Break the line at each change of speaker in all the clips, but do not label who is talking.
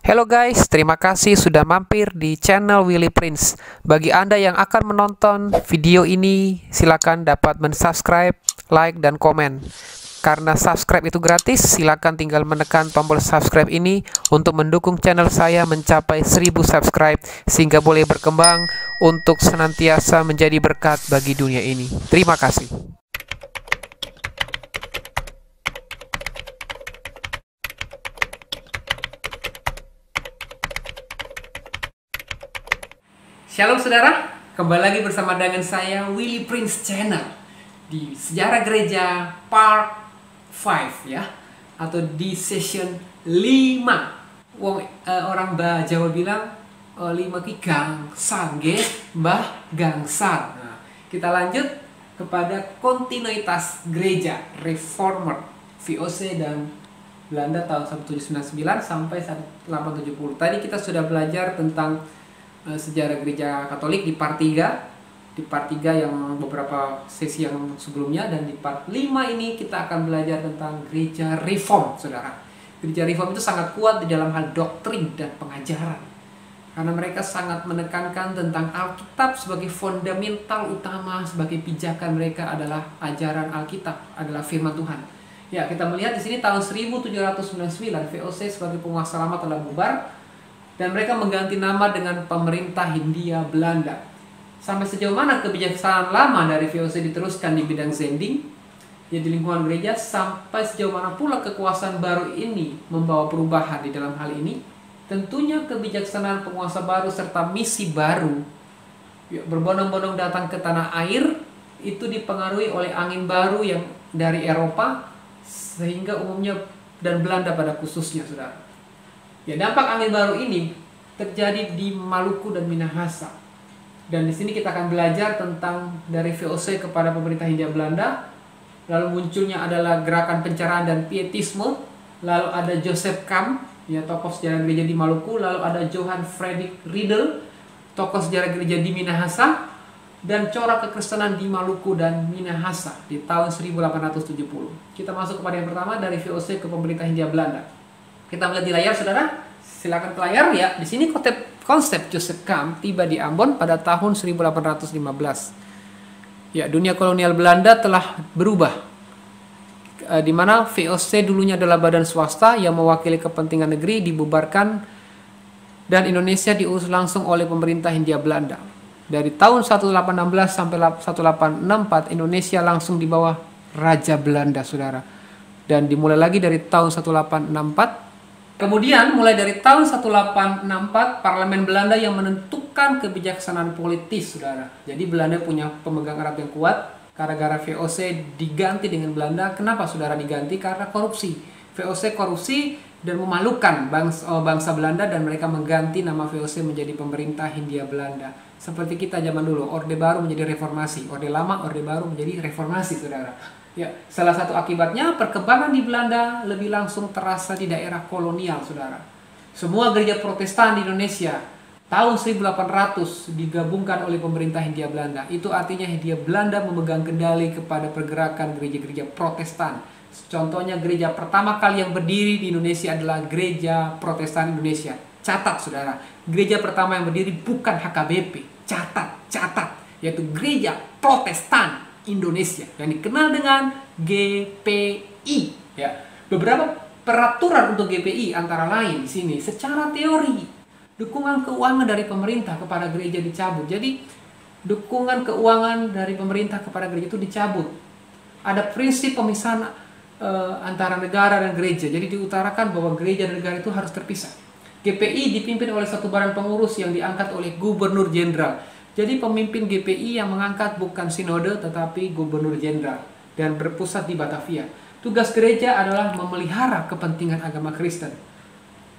Hello guys, terima kasih sudah mampir di channel Willy Prince. Bagi Anda yang akan menonton video ini, silakan dapat mensubscribe, like, dan komen. Karena subscribe itu gratis, silakan tinggal menekan tombol subscribe ini untuk mendukung channel saya mencapai 1000 subscribe sehingga boleh berkembang untuk senantiasa menjadi berkat bagi dunia ini. Terima kasih. Shalom saudara, kembali lagi bersama dengan saya Willy Prince Channel di Sejarah Gereja Part 5 ya, atau di session 5. Orang Jawa bilang 5 ki gangsal nggih, Mbah gangsal. Nah, kita lanjut kepada kontinuitas gereja Reformer VOC dan Belanda tahun 1799 sampai 1870. Tadi kita sudah belajar tentang sejarah gereja Katolik di part 3. Di part 3 yang beberapa sesi yang sebelumnya, dan di part 5 ini kita akan belajar tentang gereja Reform, saudara. Gereja Reform itu sangat kuat di dalam hal doktrin dan pengajaran, karena mereka sangat menekankan tentang Alkitab sebagai fundamental utama, sebagai pijakan mereka adalah ajaran Alkitab, adalah firman Tuhan. Ya, kita melihat di sini tahun 1799 VOC sebagai penguasa lama telah bubar, dan mereka mengganti nama dengan Pemerintah Hindia Belanda. Sampai sejauh mana kebijaksanaan lama dari VOC diteruskan di bidang zending, ya di lingkungan gereja, sampai sejauh mana pula kekuasaan baru ini membawa perubahan di dalam hal ini. Tentunya kebijaksanaan penguasa baru serta misi baru, ya, berbondong-bondong datang ke tanah air, itu dipengaruhi oleh angin baru yang dari Eropa, sehingga umumnya, dan Belanda pada khususnya, saudara. Ya, dampak angin baru ini terjadi di Maluku dan Minahasa. Dan di sini kita akan belajar tentang dari VOC kepada pemerintah Hindia Belanda. Lalu munculnya adalah gerakan pencerahan dan pietisme. Lalu ada Joseph Camp, ya, tokoh sejarah gereja di Maluku. Lalu ada Johann Friedrich Riedel, tokoh sejarah gereja di Minahasa. Dan corak kekristenan di Maluku dan Minahasa di tahun 1870. Kita masuk kepada yang pertama, dari VOC ke pemerintah Hindia Belanda. Kita melihat di layar, saudara. Silakan ke layar ya. Di sini konsep Joseph Camp tiba di Ambon pada tahun 1815. Ya, dunia kolonial Belanda telah berubah. Di mana VOC dulunya adalah badan swasta yang mewakili kepentingan negeri dibubarkan, dan Indonesia diurus langsung oleh pemerintah Hindia Belanda. Dari tahun 1816 sampai 1864 Indonesia langsung di bawah Raja Belanda, saudara. Dan dimulai lagi dari tahun 1864. Kemudian mulai dari tahun 1864 Parlemen Belanda yang menentukan kebijaksanaan politis, saudara. Jadi Belanda punya pemegang erat yang kuat. Gara-gara VOC diganti dengan Belanda. Kenapa, saudara, diganti? Karena korupsi. VOC korupsi dan memalukan bangsa Belanda, dan mereka mengganti nama VOC menjadi Pemerintah Hindia Belanda. Seperti kita zaman dulu, Orde Baru menjadi Reformasi, Orde Lama, Orde Baru menjadi Reformasi, saudara. Ya, salah satu akibatnya perkembangan di Belanda lebih langsung terasa di daerah kolonial, saudara. Semua gereja Protestan di Indonesia tahun 1800 digabungkan oleh pemerintah Hindia Belanda. Itu artinya Hindia Belanda memegang kendali kepada pergerakan gereja-gereja Protestan. Contohnya, gereja pertama kali yang berdiri di Indonesia adalah Gereja Protestan Indonesia. Catat, saudara. Gereja pertama yang berdiri bukan HKBP. Catat. Yaitu Gereja Protestan Indonesia, yang dikenal dengan GPI. Ya, beberapa peraturan untuk GPI antara lain di sini, secara teori dukungan keuangan dari pemerintah kepada gereja dicabut. Jadi dukungan keuangan dari pemerintah kepada gereja itu dicabut. Ada prinsip pemisahan antara negara dan gereja. Jadi diutarakan bahwa gereja dan negara itu harus terpisah. GPI dipimpin oleh satu badan pengurus yang diangkat oleh Gubernur Jenderal. Jadi pemimpin GPI yang mengangkat bukan sinode tetapi gubernur jenderal, dan berpusat di Batavia. Tugas gereja adalah memelihara kepentingan agama Kristen.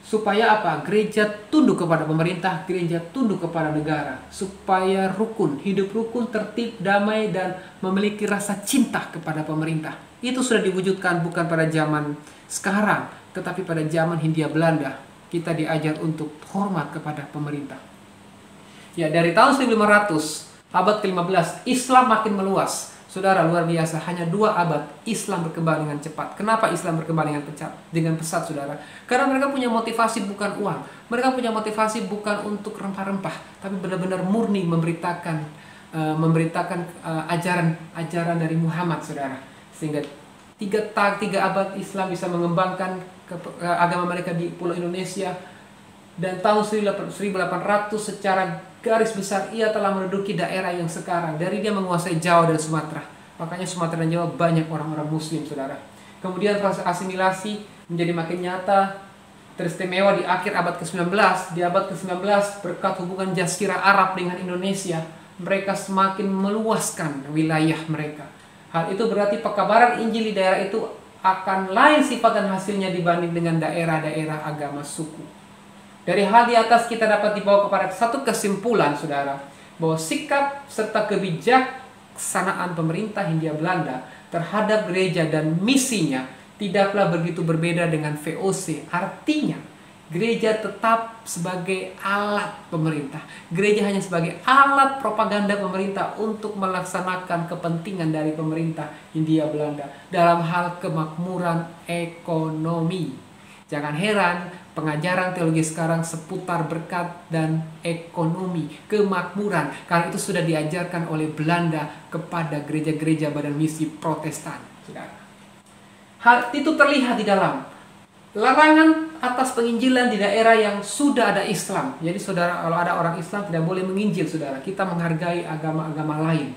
Supaya apa? Gereja tunduk kepada pemerintah, gereja tunduk kepada negara. Supaya rukun, hidup rukun, tertib, damai, dan memiliki rasa cinta kepada pemerintah. Itu sudah diwujudkan bukan pada zaman sekarang, tetapi pada zaman Hindia Belanda. Kita diajar untuk hormat kepada pemerintah. Ya, dari tahun 1500, abad ke-15, Islam makin meluas. Saudara, luar biasa, hanya 2 abad Islam berkembang dengan cepat. Kenapa Islam berkembang dengan pesat, saudara? Karena mereka punya motivasi bukan uang. Mereka punya motivasi bukan untuk rempah-rempah, tapi benar-benar murni memberitakan ajaran dari Muhammad, saudara. Sehingga 3 abad Islam bisa mengembangkan agama mereka di Pulau Indonesia. Dan tahun 1800 secara garis besar ia telah menduduki daerah yang sekarang. Dari dia menguasai Jawa dan Sumatera. Makanya Sumatera dan Jawa banyak orang-orang Muslim, saudara. Kemudian proses asimilasi menjadi makin nyata, teristimewa di akhir abad ke-19. Di abad ke-19 berkat hubungan Jazirah Arab dengan Indonesia, mereka semakin meluaskan wilayah mereka. Hal itu berarti pekabaran Injil di daerah itu akan lain sifat dan hasilnya dibanding dengan daerah-daerah agama suku. Dari hal di atas kita dapat dibawa kepada satu kesimpulan, saudara, bahwa sikap serta kebijaksanaan pemerintah Hindia Belanda terhadap gereja dan misinya tidaklah begitu berbeda dengan VOC. Artinya, gereja tetap sebagai alat pemerintah. Gereja hanya sebagai alat propaganda pemerintah untuk melaksanakan kepentingan dari pemerintah Hindia Belanda dalam hal kemakmuran ekonomi. Jangan heran, pengajaran teologi sekarang seputar berkat dan ekonomi, kemakmuran. Karena itu sudah diajarkan oleh Belanda kepada gereja-gereja badan misi Protestan. Hal itu terlihat di dalam larangan atas penginjilan di daerah yang sudah ada Islam. Jadi saudara, kalau ada orang Islam tidak boleh menginjil, saudara. Kita menghargai agama-agama lain.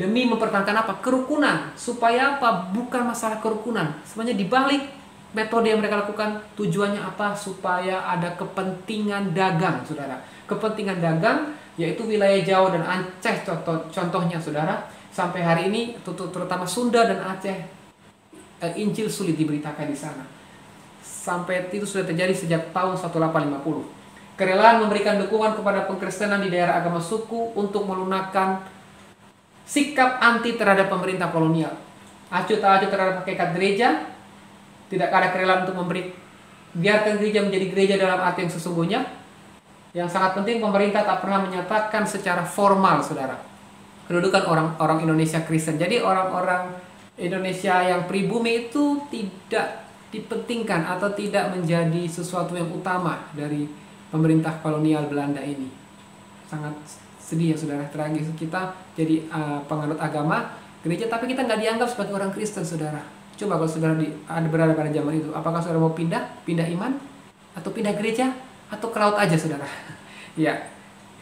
Demi mempertahankan apa? Kerukunan. Supaya apa? Bukan masalah kerukunan. Sebenarnya dibalik metode yang mereka lakukan, tujuannya apa? Supaya ada kepentingan dagang, saudara. Kepentingan dagang, yaitu wilayah Jawa dan Aceh contohnya, saudara. Sampai hari ini, terutama Sunda dan Aceh, Injil sulit diberitakan di sana. Sampai itu sudah terjadi sejak tahun 1850. Kerelaan memberikan dukungan kepada pengkristenan di daerah agama suku untuk melunakkan sikap anti terhadap pemerintah kolonial. Acuh tak acuh terhadap hakikat gereja. Tidak ada kerelaan untuk biarkan gereja menjadi gereja dalam arti yang sesungguhnya. Yang sangat penting, pemerintah tak pernah menyatakan secara formal, saudara, kedudukan orang Indonesia Kristen. Jadi orang-orang Indonesia yang pribumi itu tidak dipentingkan atau tidak menjadi sesuatu yang utama dari pemerintah kolonial Belanda ini. Sangat sedih ya, saudara, tragis. Kita jadi penganut agama gereja, tapi kita nggak dianggap sebagai orang Kristen, saudara. Coba kalau saudara berada pada zaman itu, apakah saudara mau pindah iman, atau pindah gereja, atau ke laut aja, saudara? Ya,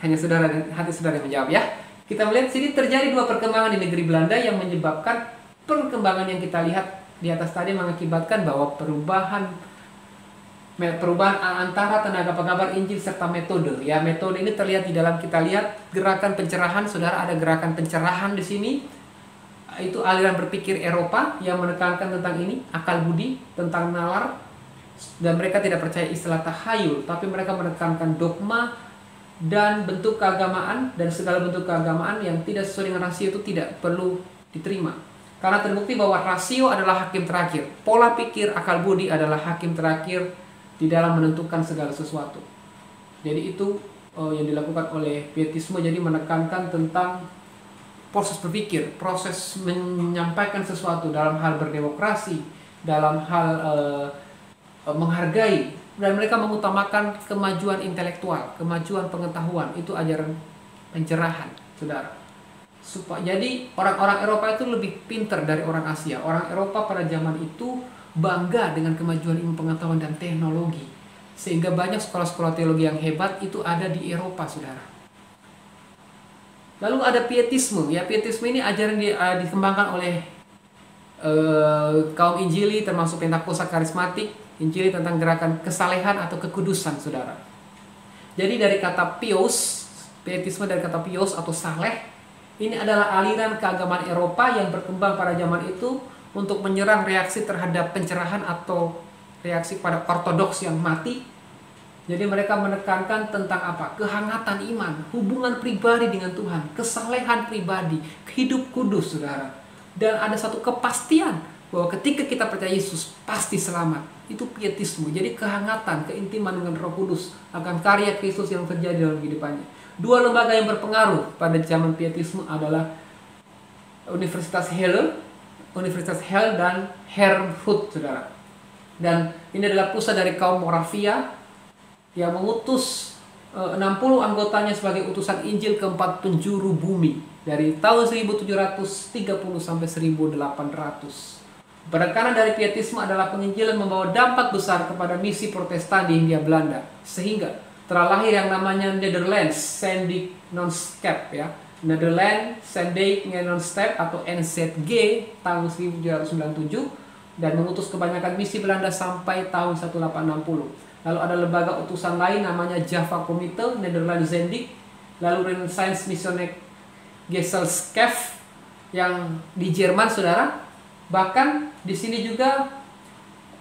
hanya saudara dan hati saudara yang menjawab ya. Kita melihat sini terjadi 2 perkembangan di negeri Belanda yang menyebabkan perkembangan yang kita lihat di atas tadi, mengakibatkan bahwa perubahan antara tenaga pengabar Injil serta metode. Ya, metode ini terlihat di dalam, kita lihat gerakan pencerahan, saudara, ada gerakan pencerahan di sini. Itu aliran berpikir Eropa yang menekankan tentang ini, akal budi, tentang nalar, dan mereka tidak percaya istilah tahayul, tapi mereka menekankan dogma dan bentuk keagamaan, dan segala bentuk keagamaan yang tidak sesuai dengan rasio itu tidak perlu diterima. Karena terbukti bahwa rasio adalah hakim terakhir, pola pikir, akal budi adalah hakim terakhir di dalam menentukan segala sesuatu. Jadi itu yang dilakukan oleh pietisme, jadi menekankan tentang proses berpikir, proses menyampaikan sesuatu dalam hal berdemokrasi, dalam hal menghargai, dan mereka mengutamakan kemajuan intelektual, kemajuan pengetahuan. Itu ajaran pencerahan, saudara. Jadi orang-orang Eropa itu lebih pintar dari orang Asia. Orang Eropa pada zaman itu bangga dengan kemajuan ilmu pengetahuan dan teknologi, sehingga banyak sekolah-sekolah teologi yang hebat itu ada di Eropa, saudara. Lalu ada pietisme. Ya, pietisme ini ajaran dikembangkan oleh kaum Injili, termasuk Pentakosta karismatik. Injili tentang gerakan kesalehan atau kekudusan, saudara. Jadi dari kata pios, pietisme dari kata pios atau saleh, ini adalah aliran keagamaan Eropa yang berkembang pada zaman itu untuk menyerang reaksi terhadap pencerahan atau reaksi pada ortodoks yang mati. Jadi mereka menekankan tentang apa? Kehangatan iman, hubungan pribadi dengan Tuhan, kesalehan pribadi, hidup kudus, saudara. Dan ada satu kepastian bahwa ketika kita percaya Yesus pasti selamat. Itu pietisme. Jadi kehangatan, keintiman dengan Roh Kudus akan karya Kristus yang terjadi dalam kehidupannya. 2 lembaga yang berpengaruh pada zaman pietisme adalah Universitas Halle dan Herrnhut, saudara. Dan ini adalah pusat dari kaum Moravia yang mengutus 60 anggotanya sebagai utusan Injil ke 4 penjuru bumi dari tahun 1730 sampai 1800. Penekanan dari pietisme adalah penginjilan membawa dampak besar kepada misi Protestan di Hindia Belanda, sehingga telah lahir yang namanya Nederlands Zendingnootschap, ya, Nederland Zendingnootschap atau NZG tahun 1797, dan mengutus kebanyakan misi Belanda sampai tahun 1860. Lalu ada lembaga utusan lain namanya Java Comité Nederland Zendik, lalu Renaissance Missionaire Geselschap yang di Jerman, saudara. Bahkan di sini juga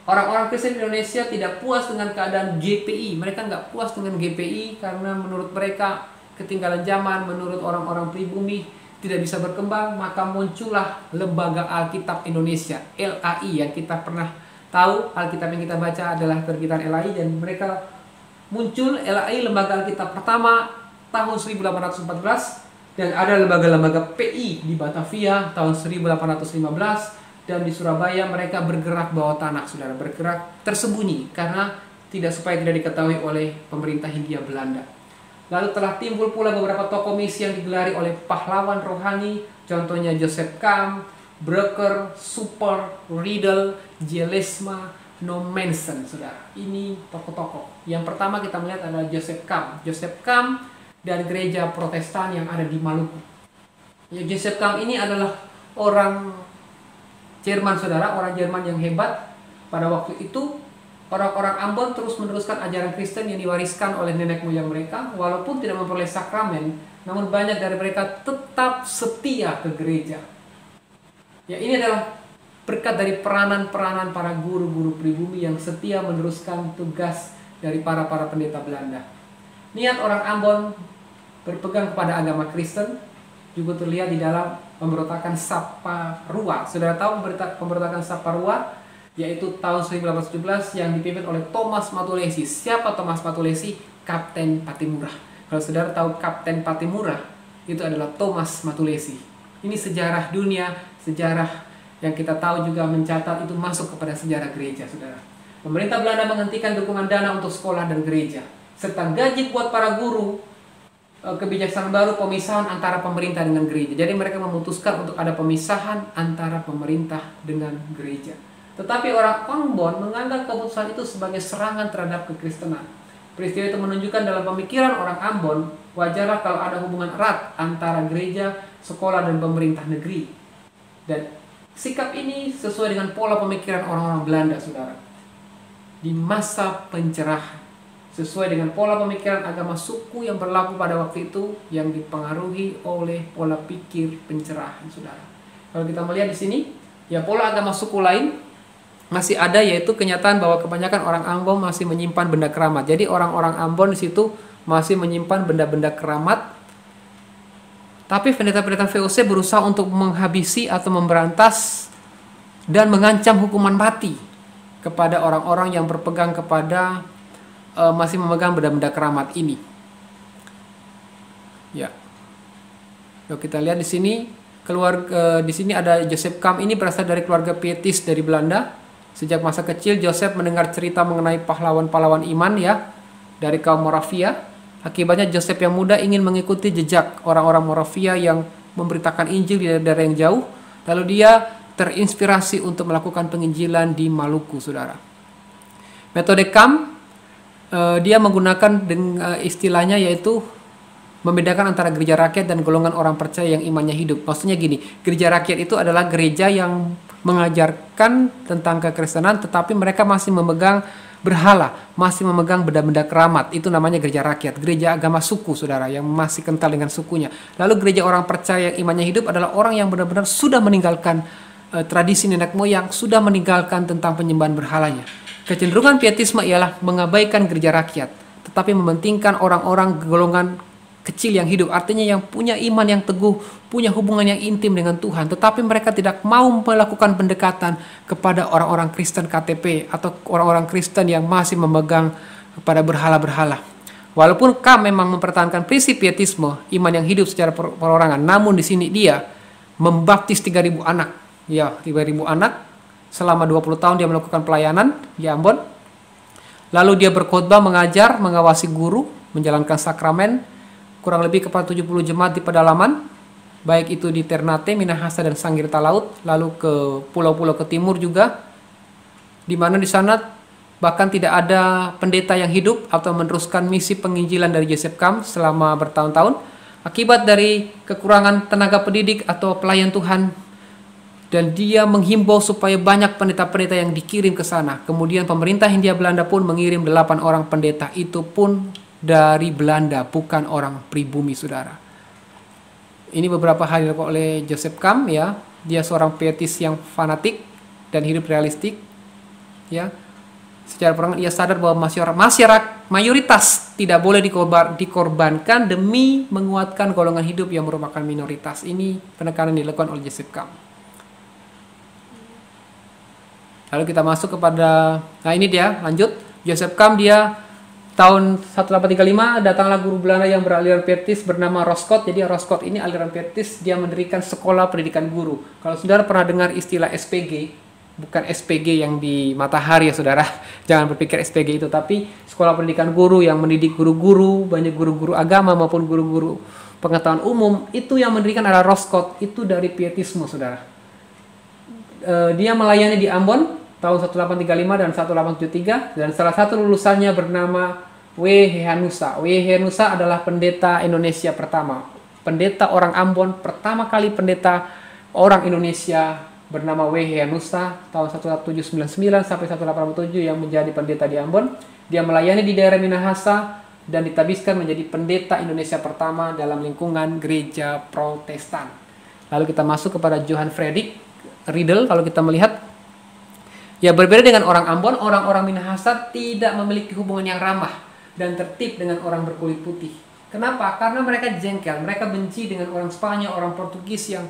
orang-orang Kristen Indonesia tidak puas dengan keadaan GPI. Mereka nggak puas dengan GPI karena menurut mereka ketinggalan zaman, menurut orang-orang pribumi tidak bisa berkembang. Maka muncullah Lembaga Alkitab Indonesia, LAI, yang kita pernah tahu Alkitab yang kita baca adalah terbitan LAI, dan mereka muncul LAI, Lembaga Alkitab pertama tahun 1814, dan ada lembaga-lembaga PI di Batavia tahun 1815. Dan di Surabaya mereka bergerak bawah tanah, saudara, bergerak tersembunyi karena supaya tidak diketahui oleh pemerintah Hindia Belanda. Lalu telah timbul pula beberapa tokoh misi yang digelari oleh pahlawan rohani, contohnya Joseph Camp, Brucker, Super, Riedel, Jelesma, Nommensen, saudara. Ini tokoh-tokoh. Yang pertama kita melihat adalah Joseph Camp. Joseph Camp dari gereja Protestan yang ada di Maluku. Ya, Joseph Camp ini adalah orang Jerman, saudara, orang Jerman yang hebat. Pada waktu itu orang-orang Ambon terus meneruskan ajaran Kristen yang diwariskan oleh nenek moyang mereka, walaupun tidak memperoleh sakramen, namun banyak dari mereka tetap setia ke gereja. Ya, ini adalah berkat dari peranan-peranan para guru-guru pribumi yang setia meneruskan tugas dari para pendeta Belanda. Niat orang Ambon berpegang kepada agama Kristen juga terlihat di dalam pemberontakan Saparua. Saudara tahu pemberontakan Saparua, yaitu tahun 1817 yang dipimpin oleh Thomas Matulesi. Siapa Thomas Matulesi? Kapten Patimura. Kalau saudara tahu Kapten Patimura, itu adalah Thomas Matulesi. Ini sejarah dunia, sejarah yang kita tahu juga mencatat itu masuk kepada sejarah gereja, saudara. Pemerintah Belanda menghentikan dukungan dana untuk sekolah dan gereja, serta gaji buat para guru. Kebijaksanaan baru pemisahan antara pemerintah dengan gereja. Jadi mereka memutuskan untuk ada pemisahan antara pemerintah dengan gereja. Tetapi orang Ambon menganggap keputusan itu sebagai serangan terhadap kekristenan. Peristiwa itu menunjukkan dalam pemikiran orang Ambon, wajarlah kalau ada hubungan erat antara gereja, sekolah, dan pemerintah negeri. Dan sikap ini sesuai dengan pola pemikiran orang-orang Belanda, saudara. Di masa pencerahan, sesuai dengan pola pemikiran agama suku yang berlaku pada waktu itu, yang dipengaruhi oleh pola pikir pencerahan, saudara. Kalau kita melihat di sini, ya, pola agama suku lain masih ada, yaitu kenyataan bahwa kebanyakan orang Ambon masih menyimpan benda keramat. Jadi orang-orang Ambon di situ masih menyimpan benda-benda keramat. Tapi pendeta-pendeta VOC berusaha untuk menghabisi atau memberantas dan mengancam hukuman mati kepada orang-orang yang berpegang kepada masih memegang benda-benda keramat ini. Ya. Yuk kita lihat di sini, di sini ada Joseph Camp. Ini berasal dari keluarga pietis dari Belanda. Sejak masa kecil Joseph mendengar cerita mengenai pahlawan-pahlawan iman, ya, dari kaum Moravia. Akibatnya Joseph yang muda ingin mengikuti jejak orang-orang Moravia yang memberitakan Injil di daerah yang jauh. Lalu dia terinspirasi untuk melakukan penginjilan di Maluku, saudara. Metode Camp, dia menggunakan istilahnya yaitu membedakan antara gereja rakyat dan golongan orang percaya yang imannya hidup. Maksudnya gini, gereja rakyat itu adalah gereja yang mengajarkan tentang kekristenan, tetapi mereka masih memegang berhala, masih memegang benda-benda keramat. Itu namanya gereja rakyat, gereja agama suku, saudara, yang masih kental dengan sukunya. Lalu gereja orang percaya yang imannya hidup adalah orang yang benar-benar sudah meninggalkan tradisi nenek moyang, sudah meninggalkan tentang penyembahan berhalanya. Kecenderungan pietisme ialah mengabaikan gereja rakyat, tetapi mementingkan orang-orang golongan kecil yang hidup, artinya yang punya iman yang teguh, punya hubungan yang intim dengan Tuhan, tetapi mereka tidak mau melakukan pendekatan kepada orang-orang Kristen KTP atau orang-orang Kristen yang masih memegang kepada berhala-berhala. Walaupun Camp memang mempertahankan prinsip pietisme, iman yang hidup secara perorangan, namun di sini dia membaptis 3.000 anak. Ya, 3.000 anak. Selama 20 tahun dia melakukan pelayanan di Ambon. Lalu dia berkhotbah, mengajar, mengawasi guru, menjalankan sakramen, kurang lebih kepada 70 jemaat di pedalaman, baik itu di Ternate, Minahasa, dan Sanggirta Laut, lalu ke pulau-pulau ke timur juga, di mana di sana bahkan tidak ada pendeta yang hidup atau meneruskan misi penginjilan dari Joseph Camp selama bertahun-tahun akibat dari kekurangan tenaga pendidik atau pelayan Tuhan, dan dia menghimbau supaya banyak pendeta-pendeta yang dikirim ke sana. Kemudian pemerintah Hindia Belanda pun mengirim 8 orang pendeta, itu pun dari Belanda, bukan orang pribumi, saudara. Ini beberapa hal yang dilakukan oleh Joseph Camp, ya. Dia seorang pietis yang fanatik dan hidup realistik, ya. Secara perangan ia sadar bahwa masyarakat mayoritas tidak boleh dikorbankan demi menguatkan golongan hidup yang merupakan minoritas. Ini penekanan yang dilakukan oleh Joseph Camp. Lalu kita masuk kepada, nah ini dia, lanjut. Joseph Camp, dia tahun 1835 datanglah guru Belanda yang beraliran pietis bernama Roscoe. Jadi Roscoe ini aliran pietis, dia mendirikan sekolah pendidikan guru. Kalau saudara pernah dengar istilah SPG, bukan SPG yang di Matahari ya saudara, jangan berpikir SPG itu, tapi sekolah pendidikan guru yang mendidik guru-guru, banyak guru-guru agama maupun guru-guru pengetahuan umum, itu yang mendirikan adalah Roscoe, itu dari pietisme saudara. Dia melayani di Ambon tahun 1835 dan 1873, dan salah satu lulusannya bernama W. Hehanusa. W. Hehanusa adalah pendeta Indonesia pertama, pendeta orang Ambon pertama kali, pendeta orang Indonesia bernama W. Hehanusa tahun 1799 sampai 1887 yang menjadi pendeta di Ambon. Dia melayani di daerah Minahasa dan ditabiskan menjadi pendeta Indonesia pertama dalam lingkungan gereja Protestan. Lalu kita masuk kepada Johann Friedrich Riedel. Kalau kita melihat, ya berbeda dengan orang Ambon, orang-orang Minahasa tidak memiliki hubungan yang ramah dan tertib dengan orang berkulit putih. Kenapa? Karena mereka jengkel, mereka benci dengan orang Spanyol, orang Portugis yang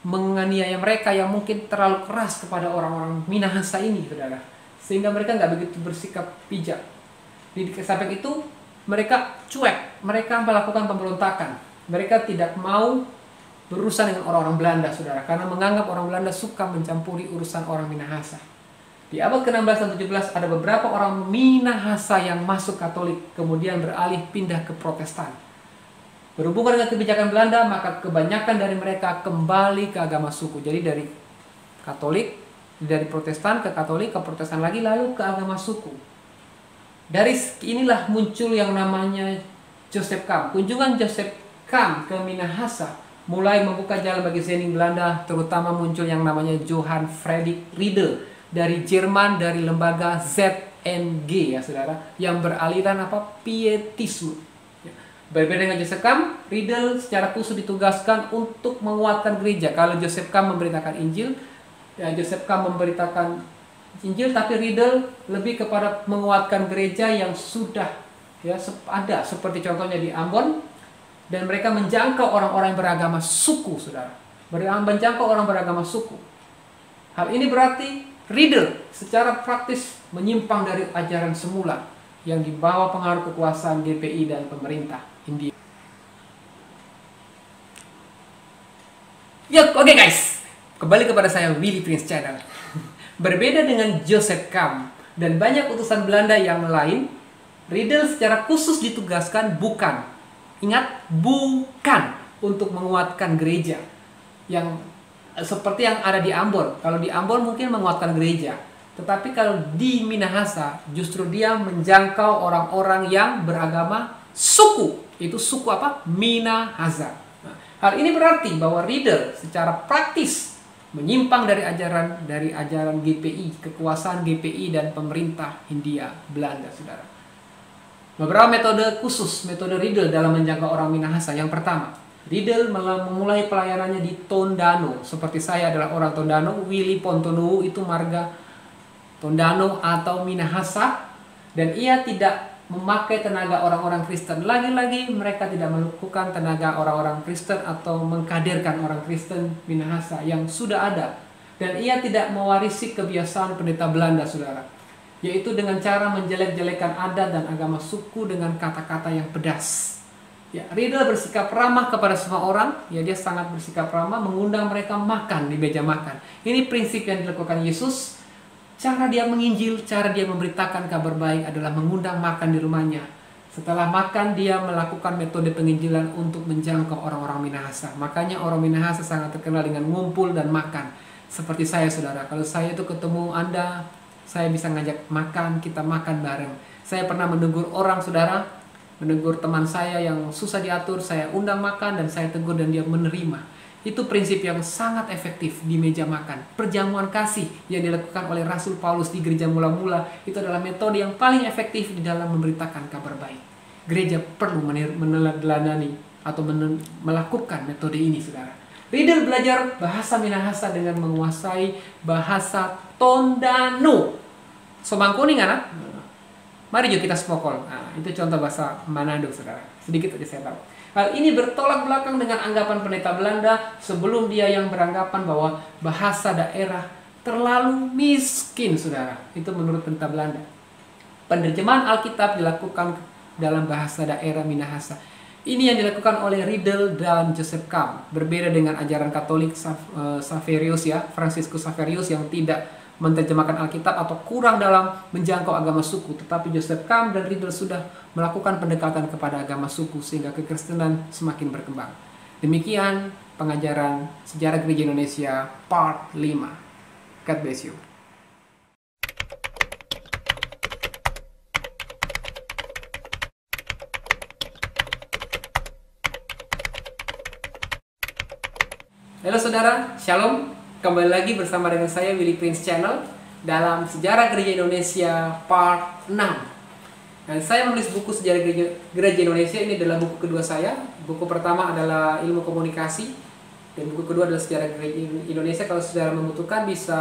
menganiaya mereka, yang mungkin terlalu keras kepada orang-orang Minahasa ini, saudara. Sehingga mereka nggak begitu bersikap bijak. Di samping itu, mereka cuek, mereka melakukan pemberontakan. Mereka tidak mau berurusan dengan orang-orang Belanda, saudara, karena menganggap orang Belanda suka mencampuri urusan orang Minahasa. Di abad ke-16 dan 17 ada beberapa orang Minahasa yang masuk Katolik, kemudian beralih pindah ke Protestan. Berhubungan dengan kebijakan Belanda, maka kebanyakan dari mereka kembali ke agama suku. Jadi dari Katolik, dari Protestan ke Katolik, ke Protestan lagi, lalu ke agama suku. Dari inilah muncul yang namanya Joseph Camp. Kunjungan Joseph Camp ke Minahasa mulai membuka jalan bagi Zening Belanda, terutama muncul yang namanya Johann Friedrich Riedel dari Jerman, dari lembaga ZNG ya saudara, yang beraliran apa? Pietisme. Berbeda dengan Joseph Camp, Riedel secara khusus ditugaskan untuk menguatkan gereja. Kalau Joseph Camp memberitakan Injil, ya Joseph Camp memberitakan Injil, tapi Riedel lebih kepada menguatkan gereja yang sudah ya ada, seperti contohnya di Ambon, dan mereka menjangkau orang-orang yang beragama suku, saudara. Menjangkau orang beragama suku. Hal ini berarti Riedel secara praktis menyimpang dari ajaran semula yang dibawa pengaruh kekuasaan GPI dan pemerintah India. Ya, oke guys, kembali kepada saya Willy Prince Channel. Berbeda dengan Joseph Camp dan banyak utusan Belanda yang lain, Riedel secara khusus ditugaskan bukan untuk menguatkan gereja yang seperti yang ada di Ambon. Kalau di Ambon mungkin menguatkan gereja, tetapi kalau di Minahasa justru dia menjangkau orang-orang yang beragama suku. Itu suku apa? Minahasa. Nah, hal ini berarti bahwa Riedel secara praktis menyimpang dari ajaran GPI, kekuasaan GPI dan pemerintah Hindia Belanda, saudara. Beberapa metode khusus, metode Riedel dalam menjangkau orang Minahasa. Yang pertama, Riedel memulai pelayanannya di Tondano. Seperti saya adalah orang Tondano, Willy Pontonuwu itu marga Tondano atau Minahasa, dan ia tidak memakai tenaga orang-orang Kristen. Lagi-lagi mereka tidak melakukan tenaga orang-orang Kristen atau mengkaderkan orang Kristen Minahasa yang sudah ada. Dan ia tidak mewarisi kebiasaan pendeta Belanda, saudara, yaitu dengan cara menjelek-jelekan adat dan agama suku dengan kata-kata yang pedas. Ya, Riddle bersikap ramah kepada semua orang. Ya, dia sangat bersikap ramah, mengundang mereka makan di meja makan. Ini prinsip yang dilakukan Yesus. Cara dia menginjil, cara dia memberitakan kabar baik adalah mengundang makan di rumahnya. Setelah makan, dia melakukan metode penginjilan untuk menjangkau orang-orang Minahasa. Makanya orang Minahasa sangat terkenal dengan ngumpul dan makan. Seperti saya, saudara. Kalau saya itu ketemu Anda, saya bisa ngajak makan, kita makan bareng. Saya pernah menegur orang, saudara, menegur teman saya yang susah diatur, saya undang makan dan saya tegur dan dia menerima. Itu prinsip yang sangat efektif di meja makan. Perjamuan kasih yang dilakukan oleh Rasul Paulus di gereja mula-mula itu adalah metode yang paling efektif di dalam memberitakan kabar baik. Gereja perlu meneladani atau melakukan metode ini, saudara. Riddle belajar bahasa Minahasa dengan menguasai bahasa Tondano. Somangkuning, anak? Mari yuk kita spokol. Nah, itu contoh bahasa Manado, saudara. Sedikit aja saya tahu. Hal ini bertolak belakang dengan anggapan pendeta Belanda sebelum dia yang beranggapan bahwa bahasa daerah terlalu miskin, saudara. Itu menurut pendeta Belanda. Penerjemahan Alkitab dilakukan dalam bahasa daerah Minahasa. Ini yang dilakukan oleh Riddle dan Joseph Camp. Berbeda dengan ajaran Katolik Xaverius, ya, Franciscus Xaverius yang tidak menerjemahkan Alkitab atau kurang dalam menjangkau agama suku. Tetapi Joseph Camp dan Riddle sudah melakukan pendekatan kepada agama suku sehingga kekristenan semakin berkembang. Demikian pengajaran Sejarah Gereja Indonesia Part 5. God bless you. Halo saudara, Shalom. Kembali lagi bersama dengan saya Willy Prince Channel dalam Sejarah Gereja Indonesia Part 6. Dan saya menulis buku Sejarah Gereja Indonesia. Ini adalah buku kedua saya. Buku pertama adalah Ilmu Komunikasi dan buku kedua adalah Sejarah Gereja Indonesia. Kalau saudara membutuhkan bisa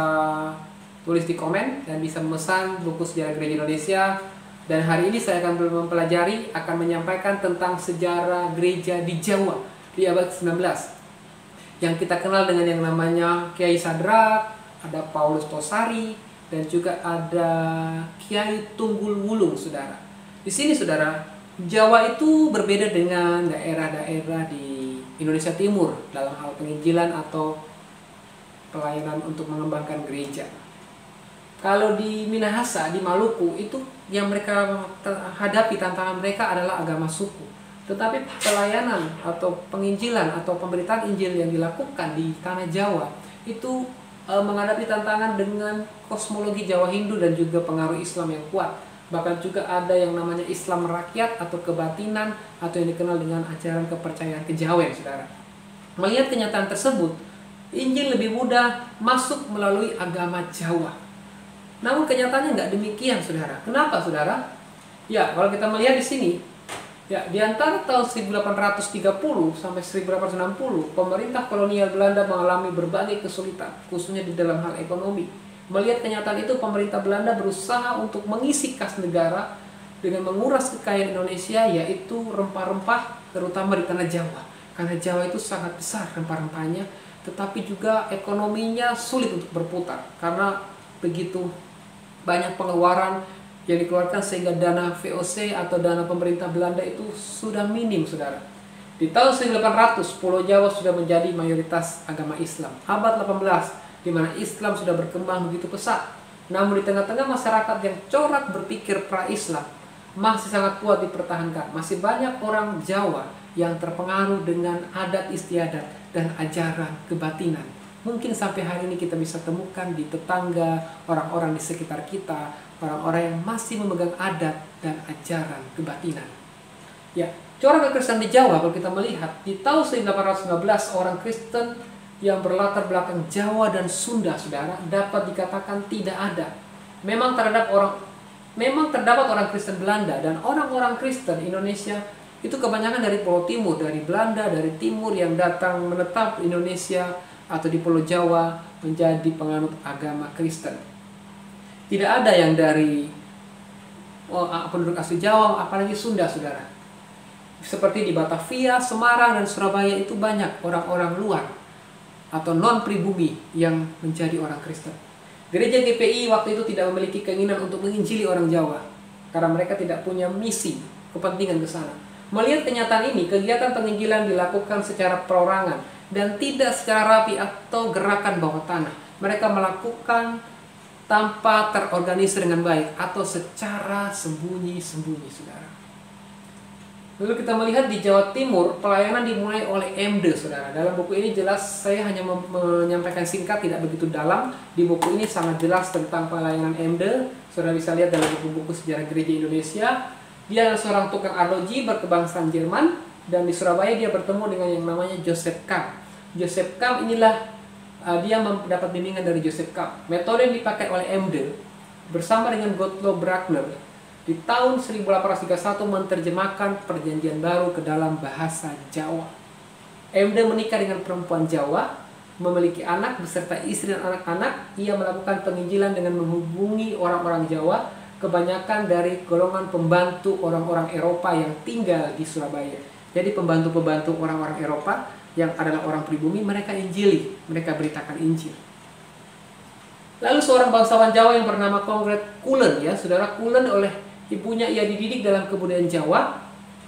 tulis di komen dan bisa memesan buku Sejarah Gereja Indonesia. Dan hari ini saya akan mempelajari, akan menyampaikan tentang sejarah gereja di Jawa di abad 19. Yang kita kenal dengan yang namanya Kiai Sadrak, ada Paulus Tosari, dan juga ada Kiai Tunggul Wulung, saudara. Di sini, saudara, Jawa itu berbeda dengan daerah-daerah di Indonesia Timur dalam hal penginjilan atau pelayanan untuk mengembangkan gereja. Kalau di Minahasa, di Maluku, itu yang mereka hadapi, tantangan mereka adalah agama suku. Tetapi pelayanan atau penginjilan atau pemberitaan Injil yang dilakukan di tanah Jawa itu menghadapi tantangan dengan kosmologi Jawa Hindu dan juga pengaruh Islam yang kuat. Bahkan juga ada yang namanya Islam rakyat atau kebatinan atau yang dikenal dengan ajaran kepercayaan kejawen, saudara. Melihat kenyataan tersebut, Injil lebih mudah masuk melalui agama Jawa. Namun kenyataannya nggak demikian, saudara. Kenapa, saudara? Ya, kalau kita melihat di sini, ya, di antara tahun 1830 sampai 1860, pemerintah kolonial Belanda mengalami berbagai kesulitan, khususnya di dalam hal ekonomi. Melihat kenyataan itu, pemerintah Belanda berusaha untuk mengisi kas negara dengan menguras kekayaan Indonesia, yaitu rempah-rempah, terutama di tanah Jawa. Karena Jawa itu sangat besar rempah-rempahnya, tetapi juga ekonominya sulit untuk berputar, karena begitu banyak pengeluaran yang dikeluarkan sehingga dana VOC atau dana pemerintah Belanda itu sudah minim, saudara. Di tahun 1800, Pulau Jawa sudah menjadi mayoritas agama Islam. Abad 18, di mana Islam sudah berkembang begitu pesat. Namun di tengah-tengah masyarakat yang corak berpikir pra-Islam masih sangat kuat dipertahankan. Masih banyak orang Jawa yang terpengaruh dengan adat istiadat dan ajaran kebatinan. Mungkin sampai hari ini kita bisa temukan di tetangga, orang-orang di sekitar kita, orang-orang yang masih memegang adat dan ajaran kebatinan. Ya, corak kekristenan di Jawa kalau kita melihat di tahun 1815 orang Kristen yang berlatar belakang Jawa dan Sunda, saudara, dapat dikatakan tidak ada. Memang terdapat orang Kristen Belanda dan orang-orang Kristen Indonesia itu kebanyakan dari Pulau Timur, dari Belanda, dari Timur yang datang menetap di Indonesia atau di Pulau Jawa menjadi penganut agama Kristen. Tidak ada yang dari penduduk asli Jawa, apalagi Sunda, saudara. Seperti di Batavia, Semarang, dan Surabaya itu banyak orang-orang luar atau non-pribumi yang menjadi orang Kristen. Gereja GPI waktu itu tidak memiliki keinginan untuk menginjili orang Jawa karena mereka tidak punya misi, kepentingan ke sana. Melihat kenyataan ini, kegiatan penginjilan dilakukan secara perorangan dan tidak secara rapi atau gerakan bawah tanah. Mereka melakukan tanpa terorganisir dengan baik atau secara sembunyi-sembunyi, saudara. Lalu kita melihat di Jawa Timur, pelayanan dimulai oleh MD, saudara. Dalam buku ini jelas, saya hanya menyampaikan singkat, tidak begitu dalam. Di buku ini sangat jelas tentang pelayanan MD. Saudara bisa lihat dalam buku-buku sejarah gereja Indonesia. Dia adalah seorang tukang arloji berkebangsaan Jerman, dan di Surabaya dia bertemu dengan yang namanya Joseph Camp. Joseph Camp inilah dia mendapat bimbingan dari Joseph Camp. Metode yang dipakai oleh MD bersama dengan Gottlob Bruckner di tahun 1831 menerjemahkan Perjanjian Baru ke dalam bahasa Jawa. MD menikah dengan perempuan Jawa, memiliki anak beserta istri dan anak-anak. Ia melakukan penginjilan dengan menghubungi orang-orang Jawa, kebanyakan dari golongan pembantu orang-orang Eropa yang tinggal di Surabaya. Jadi pembantu-pembantu orang-orang Eropa yang adalah orang pribumi, mereka injili, mereka beritakan Injil. Lalu seorang bangsawan Jawa yang bernama Kongret Kulen, ya saudara, Kulen oleh ibunya ia dididik dalam kebudayaan Jawa,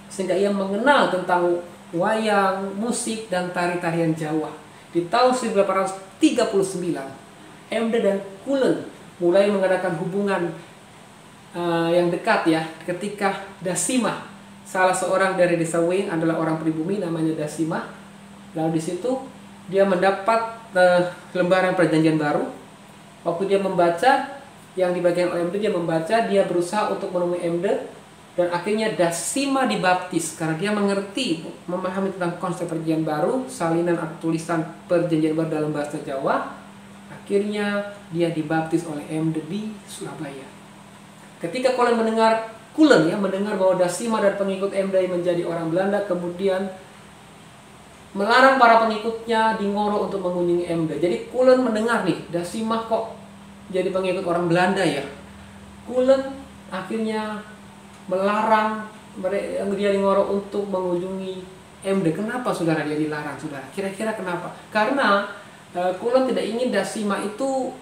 sehingga ia mengenal tentang wayang, musik, dan tari-tarian Jawa. Di tahun 1839, MD dan Kulen mulai mengadakan hubungan yang dekat, ya, ketika Dasimah, salah seorang dari desa Wing, adalah orang pribumi namanya Dasimah. Lalu di situ dia mendapat lembaran Perjanjian Baru. Waktu dia membaca yang dibagikan oleh MD, dia membaca, dia berusaha untuk menemui MD, dan akhirnya Dasimah dibaptis karena dia mengerti, memahami tentang konsep Perjanjian Baru, salinan atau tulisan Perjanjian Baru dalam bahasa Jawa. Akhirnya dia dibaptis oleh MD di Surabaya. Ketika Kulen mendengar bahwa Dasimah dan pengikut MD menjadi orang Belanda, kemudian melarang para pengikutnya di Ngoro untuk mengunjungi MD. Jadi Kulen mendengar nih, Dasimah kok jadi pengikut orang Belanda ya. Kulen akhirnya melarang dia di Ngoro untuk mengunjungi MD. Kenapa saudara dia dilarang, saudara? Kira-kira kenapa? Karena Kulen tidak ingin Dasimah itu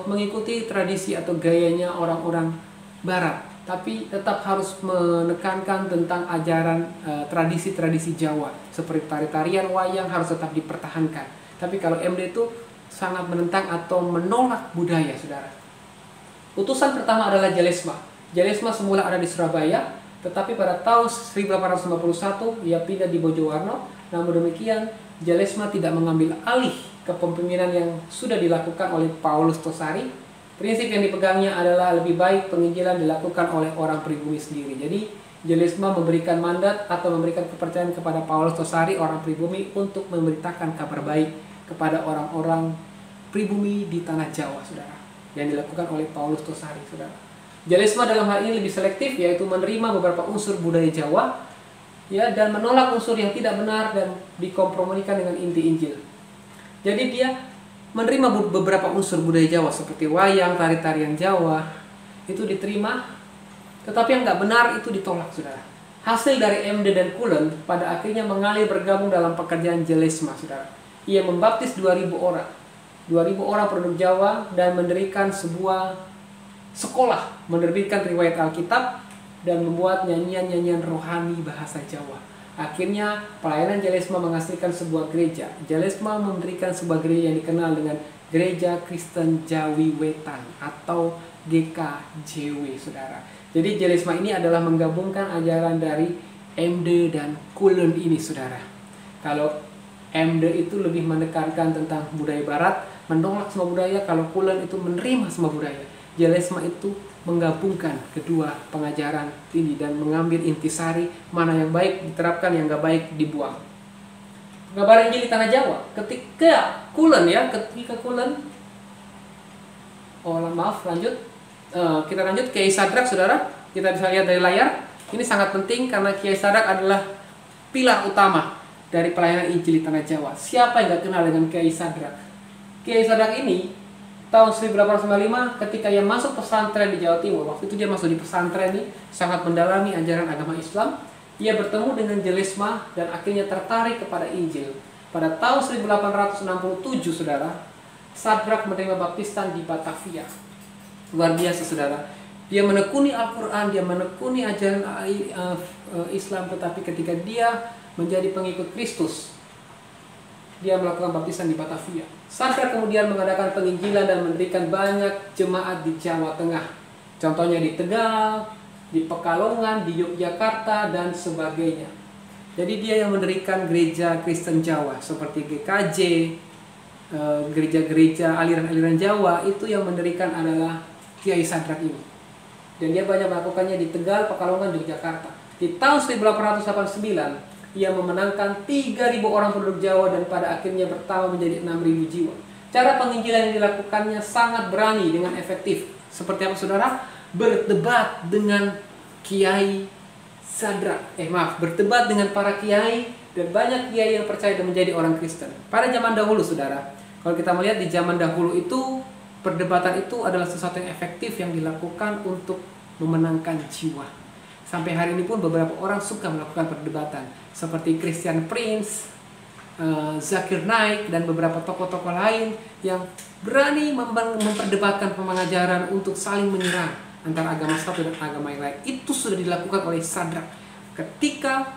mengikuti tradisi atau gayanya orang-orang Barat, tapi tetap harus menekankan tentang ajaran tradisi-tradisi Jawa, seperti tari-tarian, wayang harus tetap dipertahankan. Tapi kalau MD itu sangat menentang atau menolak budaya, saudara. Utusan pertama adalah Jalesma. Jalesma semula ada di Surabaya, tetapi pada tahun 1851 ia pindah di Bojowarno. Namun demikian, Jalesma tidak mengambil alih kepemimpinan yang sudah dilakukan oleh Paulus Tosari. Prinsip yang dipegangnya adalah lebih baik penginjilan dilakukan oleh orang pribumi sendiri. Jadi Jalesma memberikan mandat atau memberikan kepercayaan kepada Paulus Tosari, orang pribumi, untuk memberitakan kabar baik kepada orang-orang pribumi di tanah Jawa, saudara, yang dilakukan oleh Paulus Tosari, saudara. Jalesma dalam hal ini lebih selektif, yaitu menerima beberapa unsur budaya Jawa, ya, dan menolak unsur yang tidak benar dan dikompromikan dengan inti Injil. Jadi dia menerima beberapa unsur budaya Jawa seperti wayang, tari-tarian Jawa, itu diterima, tetapi yang nggak benar itu ditolak, saudara. Hasil dari MD dan Kulen pada akhirnya mengalir bergabung dalam pekerjaan Jalesma, saudara. Ia membaptis 2.000 orang. 2.000 orang penduduk Jawa dan mendirikan sebuah sekolah, menerbitkan riwayat Alkitab, dan membuat nyanyian-nyanyian rohani bahasa Jawa. Akhirnya pelayanan Jalesma menghasilkan sebuah gereja. Jalesma mendirikan sebuah gereja yang dikenal dengan Gereja Kristen Jawi Wetan atau GKJW, saudara. Jadi Jalesma ini adalah menggabungkan ajaran dari MD dan Kulen ini, saudara. Kalau MD itu lebih menekankan tentang budaya Barat, menolak semua budaya. Kalau Kulen itu menerima semua budaya. Jalesma itu menggabungkan kedua pengajaran ini dan mengambil intisari, mana yang baik diterapkan, yang nggak baik dibuang. Pengabaran Injil di tanah Jawa. Ketika Kulen, lanjut. Kita lanjut Kiai Sadrak, saudara. Kita bisa lihat dari layar. Ini sangat penting karena Kiai Sadrak adalah pilar utama dari pelayanan Injil di tanah Jawa. Siapa yang nggak kenal dengan Kiai Sadrak? Kiai Sadrak ini tahun 1895 ketika ia masuk pesantren di Jawa Timur. Waktu itu dia masuk di pesantren ini, sangat mendalami ajaran agama Islam. Ia bertemu dengan Jalesma dan akhirnya tertarik kepada Injil. Pada tahun 1867, saudara, Sadrak menerima baptisan di Batavia. Luar biasa, saudara. Dia menekuni Al-Quran, dia menekuni ajaran Islam, tetapi ketika dia menjadi pengikut Kristus, dia melakukan baptisan di Batavia. Sadrak kemudian mengadakan penginjilan dan mendirikan banyak jemaat di Jawa Tengah. Contohnya di Tegal, di Pekalongan, di Yogyakarta, dan sebagainya. Jadi dia yang mendirikan gereja Kristen Jawa seperti GKJ, gereja-gereja aliran-aliran Jawa itu yang mendirikan adalah Kiai Sadrak ini. Dan dia banyak melakukannya di Tegal, Pekalongan, Yogyakarta. Di tahun 1889 ia memenangkan 3.000 orang penduduk Jawa dan pada akhirnya bertambah menjadi 6.000 jiwa. Cara penginjilan yang dilakukannya sangat berani dengan efektif. Seperti apa saudara? Berdebat dengan Kiai Sadrak. Berdebat dengan para kiai, dan banyak kiai yang percaya dan menjadi orang Kristen. Pada zaman dahulu saudara, kalau kita melihat di zaman dahulu itu, perdebatan itu adalah sesuatu yang efektif yang dilakukan untuk memenangkan jiwa. Sampai hari ini pun beberapa orang suka melakukan perdebatan, seperti Christian Prince, Zakir Naik, dan beberapa tokoh-tokoh lain yang berani memperdebatkan pengajaran untuk saling menyerang antara agama satu dan agama yang lain. Itu sudah dilakukan oleh Sadrak. Ketika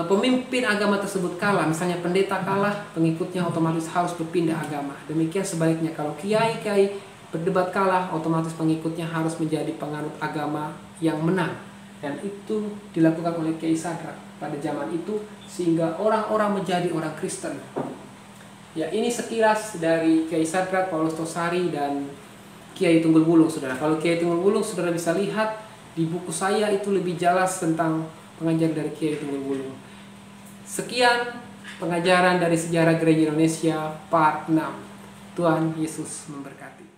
pemimpin agama tersebut kalah, misalnya pendeta kalah, pengikutnya otomatis harus berpindah agama. Demikian sebaliknya, kalau kiai-kiai berdebat kalah, otomatis pengikutnya harus menjadi penganut agama yang menang. Dan itu dilakukan oleh Kiai Sadrak pada zaman itu, sehingga orang-orang menjadi orang Kristen. Ya, ini sekilas dari Kiai Sadrak, Paulus Tosari, dan Kiai Tunggul Wulung, saudara. Kalau Kiai Tunggul Wulung, saudara bisa lihat di buku saya itu lebih jelas tentang pengajaran dari Kiai Tunggul Wulung. Sekian pengajaran dari sejarah gereja Indonesia part 6. Tuhan Yesus memberkati.